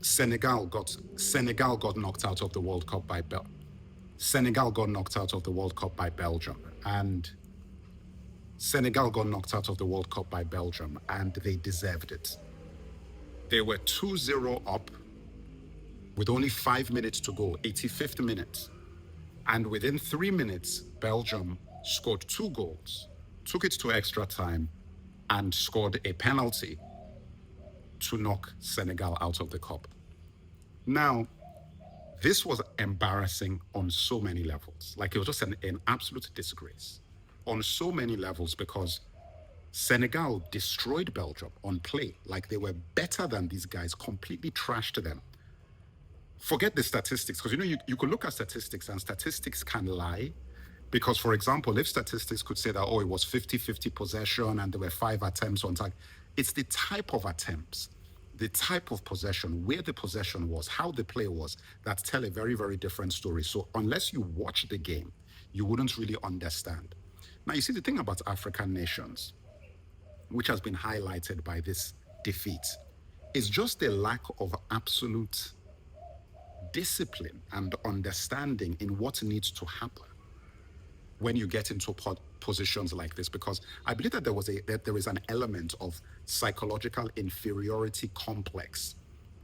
Senegal got knocked out of the World Cup by Senegal got knocked out of the World Cup by Belgium, and Senegal got knocked out of the World Cup by Belgium, and they deserved it. They were 2-0 up with only 5 minutes to go, 85th minute. And within 3 minutes, Belgium scored 2 goals, took it to extra time, and scored a penalty to knock Senegal out of the cup. Now, this was embarrassing on so many levels. Like, it was just an absolute disgrace on so many levels, because Senegal destroyed Belgium on play. Like, they were better than these guys, completely trashed them. Forget the statistics, because you could look at statistics, and statistics can lie. Because, for example, if statistics could say that, oh, it was 50-50 possession and there were 5 attempts on target, it's the type of attempts, the type of possession, where the possession was, how the play was, that tell a very, very different story. So unless you watch the game, you wouldn't really understand. Now, you see, the thing about African nations, which has been highlighted by this defeat, is just the lack of absolute discipline and understanding in what needs to happen when you get into positions like this. Because I believe that there is an element of psychological inferiority complex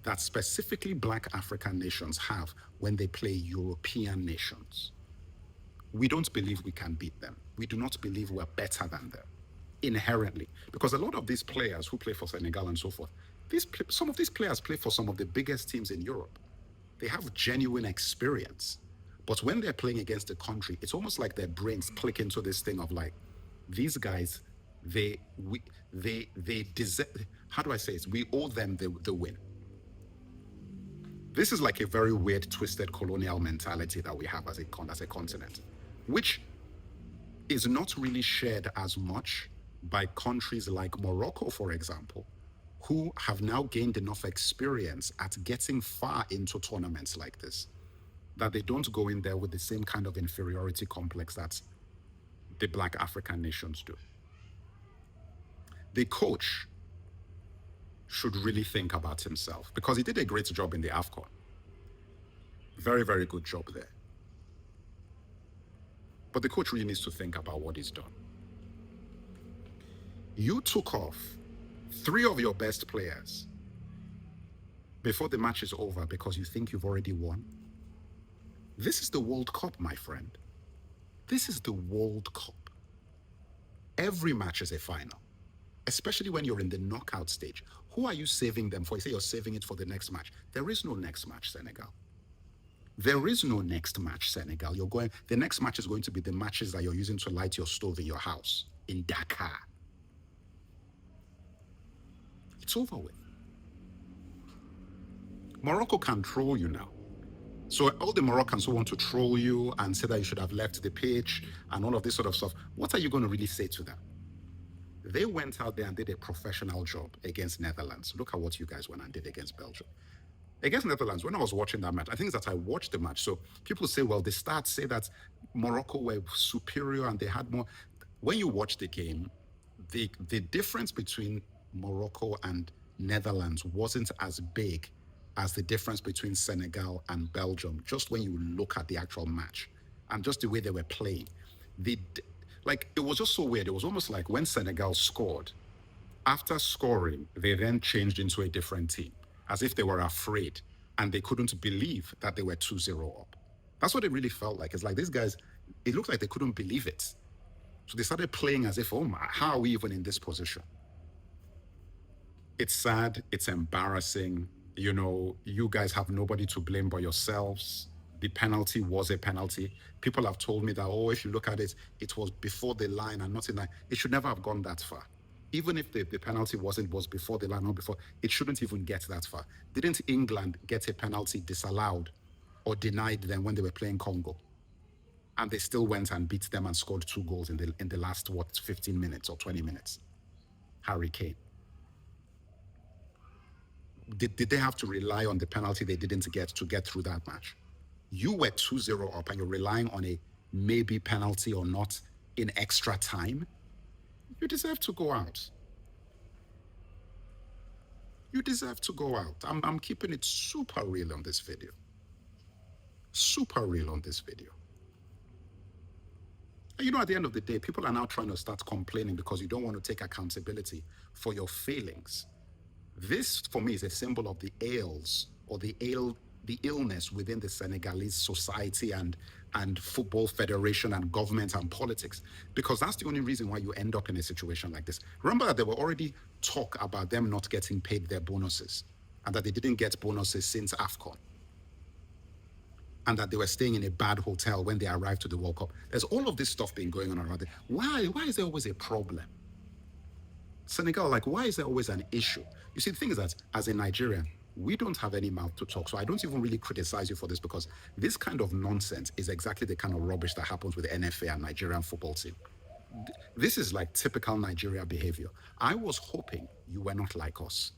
that specifically Black African nations have when they play European nations. We don't believe we can beat them. We do not believe we're better than them inherently, because a lot of these players who play for Senegal and so forth, some of these players play for some of the biggest teams in Europe. They have genuine experience. But when they're playing against the country, it's almost like their brains click into this thing of like, these guys, they deserve, how do I say it? We owe them the win. This is like a very weird, twisted colonial mentality that we have as a continent, which is not really shared as much by countries like Morocco, for example, who have now gained enough experience at getting far into tournaments like this, that they don't go in there with the same kind of inferiority complex that the Black African nations do. The coach should really think about himself, because he did a great job in the AFCON. Very, very good job there. But the coach really needs to think about what he's done. You took off 3 of your best players before the match is over because you think you've already won. This is the World Cup, my friend. This is the World Cup. Every match is a final, especially when you're in the knockout stage. Who are you saving them for? You say you're saving it for the next match. There is no next match, Senegal. There is no next match, Senegal. The next match is going to be the matches that you're using to light your stove in your house in Dakar. It's over with. Morocco can troll you now. So all the Moroccans who want to troll you and say that you should have left the pitch and all of this sort of stuff, what are you going to really say to them? They went out there and did a professional job against Netherlands. Look at what you guys went and did against Belgium. Against Netherlands, when I was watching that match, I think that I watched the match. So people say, well, the stats say that Morocco were superior and they had more. When you watch the game, the difference between Morocco and Netherlands wasn't as big as the difference between Senegal and Belgium, just when you look at the actual match and just the way they were playing. It was just so weird. It was almost like when Senegal scored, after scoring, they then changed into a different team, as if they were afraid and they couldn't believe that they were 2-0 up. That's what it really felt like. It's like these guys, it looked like they couldn't believe it. So they started playing as if, oh my, how are we even in this position? It's sad, it's embarrassing. You guys have nobody to blame but yourselves. The penalty was a penalty. People have told me that, oh, if you look at it, it was before the line and not in line. It should never have gone that far. Even if the penalty was before the line, not before, it shouldn't even get that far. Didn't England get a penalty disallowed or denied them when they were playing Congo? And they still went and beat them and scored 2 goals in the last, 15 minutes or 20 minutes? Harry Kane. Did they have to rely on the penalty they didn't get to get through that match? You were 2-0 up and you're relying on a maybe penalty or not in extra time? You deserve to go out. You deserve to go out. I'm keeping it super real on this video. Super real on this video. And at the end of the day, people are now trying to start complaining because you don't want to take accountability for your failings. This, for me, is a symbol of the ails or the illness within the Senegalese society and football federation and government and politics, because that's the only reason why you end up in a situation like this. Remember that there were already talk about them not getting paid their bonuses and that they didn't get bonuses since AFCON and that they were staying in a bad hotel when they arrived to the World Cup. There's all of this stuff been going on around it. Why is there always a problem? Senegal, why is there always an issue? You see, the thing is that as a Nigerian, we don't have any mouth to talk. So I don't even really criticize you for this, because this kind of nonsense is exactly the kind of rubbish that happens with the NFA and Nigerian football team. This is like typical Nigeria behavior. I was hoping you were not like us.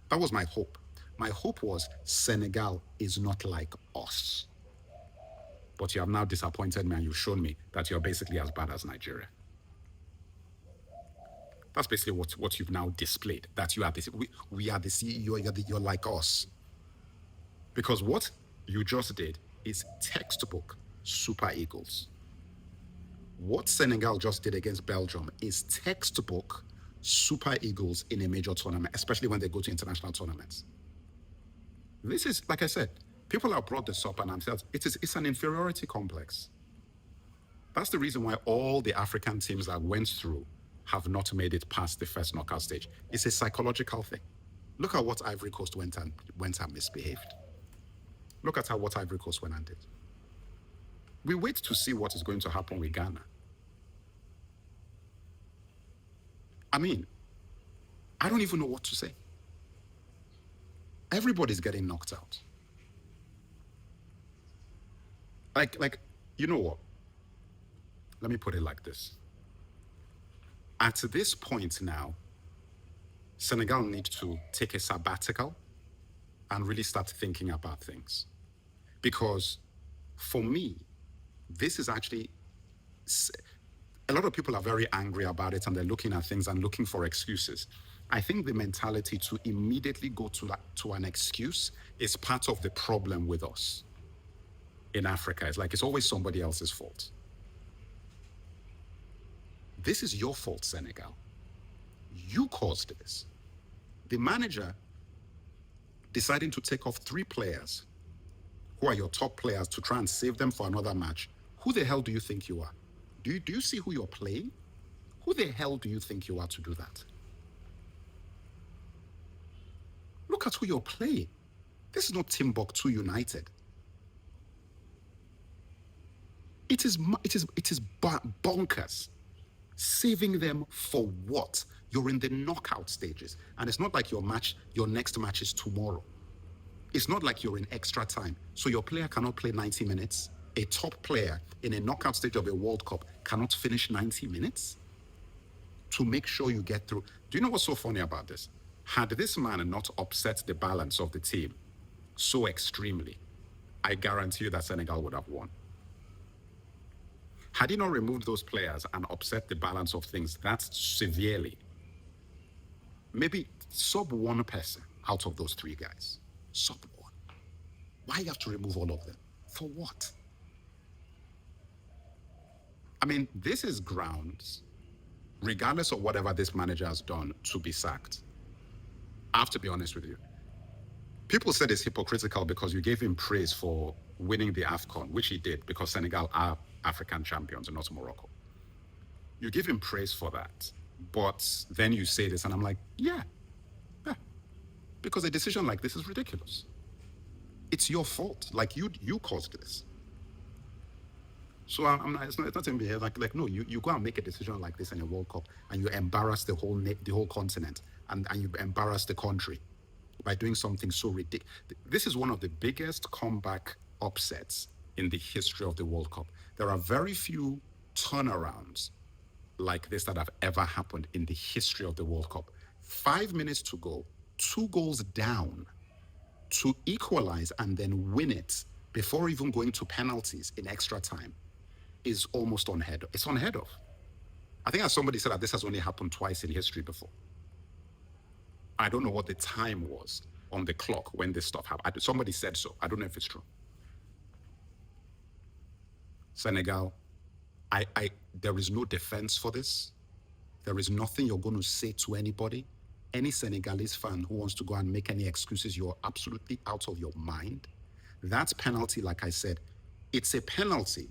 That was my hope. My hope was Senegal is not like us. But you have now disappointed me and you've shown me that you're basically as bad as Nigeria. That's basically what you've now displayed, that you are this. We are this. You're like us. Because what you just did is textbook Super Eagles. What Senegal just did against Belgium is textbook Super Eagles in a major tournament, especially when they go to international tournaments. This is, like I said, people have brought this up and themselves. It's an inferiority complex. That's the reason why all the African teams that went through have not made it past the first knockout stage. It's a psychological thing. Look at what Ivory Coast went and misbehaved. Look at what Ivory Coast went and did. We wait to see what is going to happen with Ghana. I mean, I don't even know what to say. Everybody's getting knocked out. You know what? Let me put it like this. At this point now, Senegal needs to take a sabbatical and really start thinking about things. Because for me, this is actually, a lot of people are very angry about it and they're looking at things and looking for excuses. I think the mentality to immediately go to an excuse is part of the problem with us in Africa. It's like it's always somebody else's fault. This is your fault, Senegal. You caused this. The manager deciding to take off 3 players who are your top players to try and save them for another match. Who the hell do you think you are? Do you see who you're playing? Who the hell do you think you are to do that? Look at who you're playing. This is not Timbuktu United. It is bonkers. Saving them for what? You're in the knockout stages. And it's not like your next match is tomorrow. It's not like you're in extra time. So your player cannot play 90 minutes. A top player in a knockout stage of a World Cup cannot finish 90 minutes to make sure you get through. Do you know what's so funny about this? Had this man not upset the balance of the team so extremely, I guarantee you that Senegal would have won. Had he not removed those players and upset the balance of things that severely, maybe sub 1 person out of those 3 guys, sub 1. Why you have to remove all of them? For what? I mean, this is grounds, regardless of whatever this manager has done, to be sacked. I have to be honest with you. People said it's hypocritical because you gave him praise for winning the AFCON, which he did because Senegal are African champions and not Morocco. You give him praise for that, but then you say this and I'm like, yeah, because a decision like this is ridiculous. It's your fault. Like you caused this. So it's not in here. Like no, you go and make a decision like this in a World Cup and you embarrass the whole continent and you embarrass the country by doing something so ridiculous. This is one of the biggest comeback upsets in the history of the World Cup. There are very few turnarounds like this that have ever happened in the history of the World Cup. 5 minutes to go, 2 goals down to equalize and then win it before even going to penalties in extra time is almost unheard of. It's unheard of. I think as somebody said that this has only happened twice in history before. I don't know what the time was on the clock when this stuff happened. Somebody said so. I don't know if it's true. Senegal, there is no defense for this. There is nothing you're going to say to anybody. Any Senegalese fan who wants to go and make any excuses, you're absolutely out of your mind. That's penalty, like I said. It's a penalty.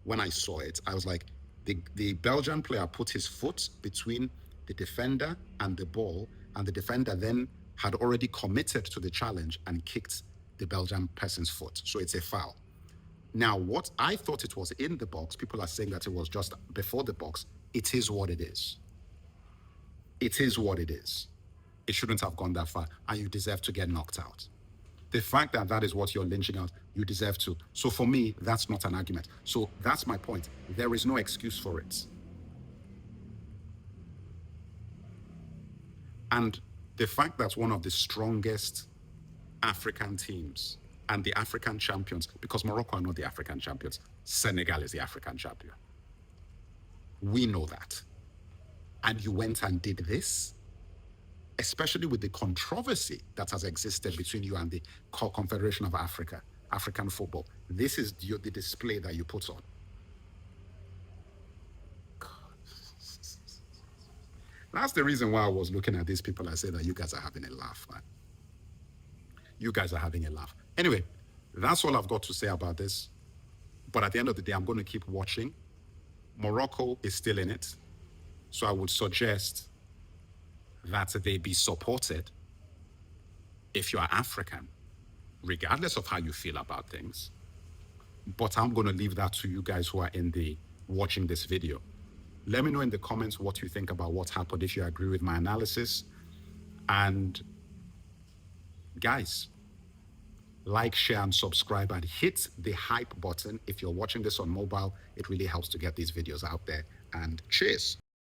When I saw it, I was like, the Belgian player put his foot between the defender and the ball, and the defender then had already committed to the challenge and kicked the Belgian person's foot. So it's a foul. Now, what I thought it was in the box, people are saying that it was just before the box. It is what it is. It is what it is. It shouldn't have gone that far, and you deserve to get knocked out. The fact that that is what you're lynching out, you deserve to. So for me, that's not an argument. So that's my point. There is no excuse for it. And the fact that one of the strongest African teams and the African champions, because Morocco are not the African champions, Senegal is the African champion. We know that. And you went and did this, especially with the controversy that has existed between you and the Confederation of Africa, African football. This is the display that you put on. That's the reason why I was looking at these people. I said that you guys are having a laugh, man. You guys are having a laugh. Anyway, that's all I've got to say about this. But at the end of the day, I'm going to keep watching. Morocco is still in it. So I would suggest that they be supported if you are African, regardless of how you feel about things. But I'm going to leave that to you guys who are watching this video. Let me know in the comments what you think about what happened, if you agree with my analysis. And guys, like, share, and subscribe, and hit the hype button. If you're watching this on mobile, it really helps to get these videos out there. And cheers.